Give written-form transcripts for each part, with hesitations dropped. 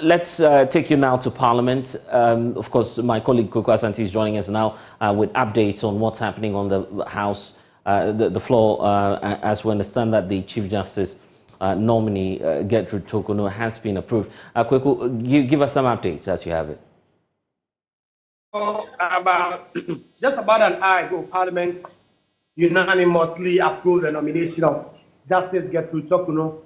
Let's take you now to Parliament. Of course, my colleague Koko Asante is joining us now with updates on what's happening on the House, the floor, as we understand that the Chief Justice nominee, Gertrude Torkornoo, has been approved. Koko, give us some updates as you have it. Just about an hour ago, Parliament unanimously approved the nomination of Justice Gertrude Torkornoo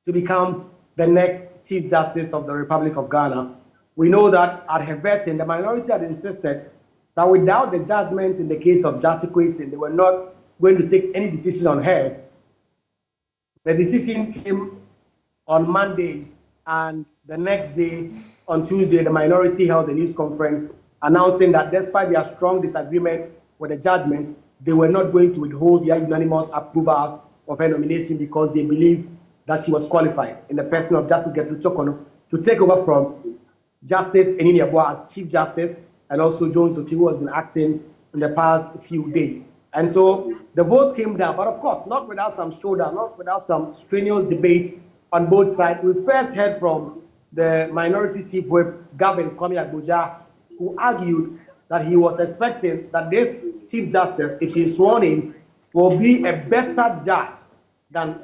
to become the next Chief Justice of the Republic of Ghana. We know that at her vetting, the minority had insisted that without the judgment in the case of Judge Kwesi, they were not going to take any decision on her. The decision came on Monday, and the next day, on Tuesday, the minority held a news conference announcing that despite their strong disagreement with the judgment, they were not going to withhold their unanimous approval of her nomination because they believe that she was qualified in the person of Justice Gertrude Torkornoo to take over from Justice Enini Yeboah as Chief Justice, and also Jones Oti, who has been acting in the past few days. And so the vote came down, but of course, not without some showdown, not without some strenuous debate on both sides. We first heard from the minority chief whip, Gavin Kwame Agboja, who argued that he was expecting that this Chief Justice, if she is sworn in, will be a better judge than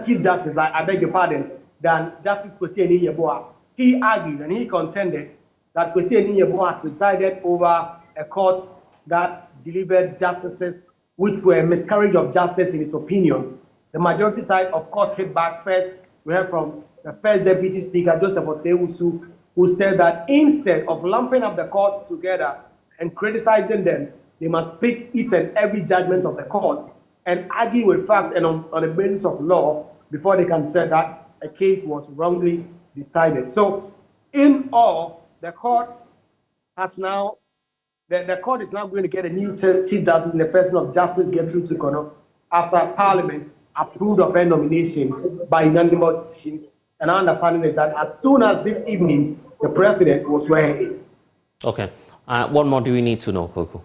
Chief Justice, I beg your pardon, than Justice Kwesi Enini Yeboah. He argued and he contended that Kwesi Enini Yeboah had presided over a court that delivered justices which were a miscarriage of justice in his opinion. The majority side, of course, hit back first. We heard from the first Deputy Speaker, Joseph Osei-Wusu, who said that instead of lumping up the court together and criticizing them, they must pick each and every judgment of the court and argue with facts and on the basis of law before they can say that a case was wrongly decided. So, in all, the court has now, the court is now going to get a new Chief Justice in the person of Justice Gertrude Torkornoo after Parliament approved of her nomination by unanimous decision. And our understanding is that as soon as this evening, the President will swear her in. Okay. What more do we need to know, Koko?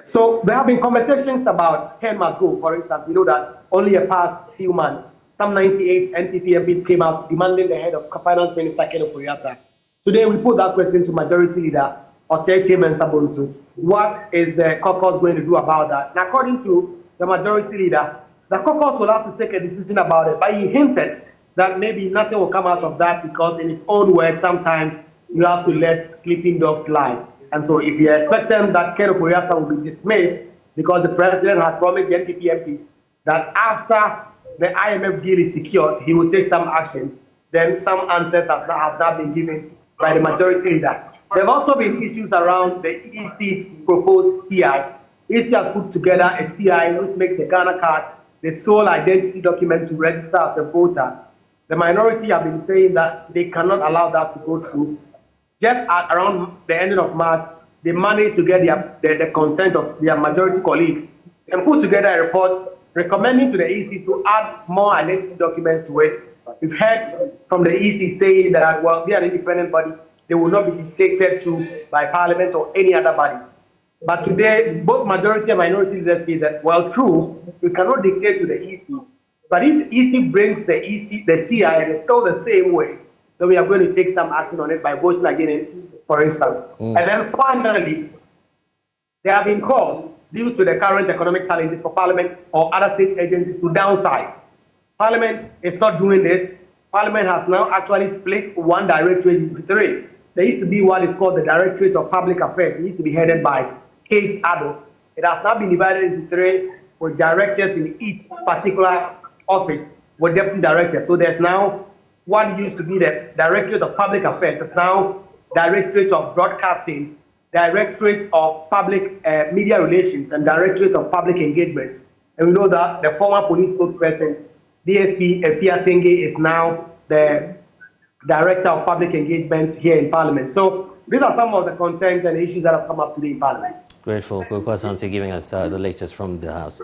So there have been conversations about 10 must go. For instance, we know that only the past few months, some 98 NPP MPs came out demanding the head of Finance Minister Ken Ofori-Atta. Today, we put that question to Majority Leader Osei Mensah-Bonsu. What is the caucus going to do about that? And according to the Majority Leader, the caucus will have to take a decision about it. But he hinted that maybe nothing will come out of that because, in his own words, sometimes you have to let sleeping dogs lie. And so if you expect them that Ken Ofori-Atta will be dismissed because the President had promised the NPP MPs that after the IMF deal is secured, he will take some action, then some answers have not been given by the Majority Leader. There have also been issues around the EC's proposed CI. EC has put together a CI which makes the Ghana card the sole identity document to register as a voter. The minority have been saying that they cannot allow that to go through. Just around the ending of March, they managed to get the consent of their majority colleagues and put together a report recommending to the EC to add more identity documents to it. We've heard from the EC saying that, well, they are an independent body. They will not be dictated to by Parliament or any other body. But today, both majority and minority leaders say that, well, true, we cannot dictate to the EC. But if the EC brings the CI and it's still the same way, then we are going to take some action on it by voting again, for instance. And then finally, there have been calls due to the current economic challenges for Parliament or other state agencies to downsize. Parliament is not doing this. Parliament has now actually split one directorate into three. There used to be what is called the Directorate of Public Affairs. It used to be headed by Kate Addo. It has now been divided into three with directors in each particular office with deputy directors. So there's now what used to be the Directorate of Public Affairs. It's now Directorate of Broadcasting, Directorate of Public Media Relations, and Directorate of Public Engagement. And we know that the former police spokesperson, DSP Efia Tenge, is now the Director of Public Engagement here in Parliament. So these are some of the concerns and issues that have come up today in Parliament. Grateful, Koko Asante, giving us the latest from the House.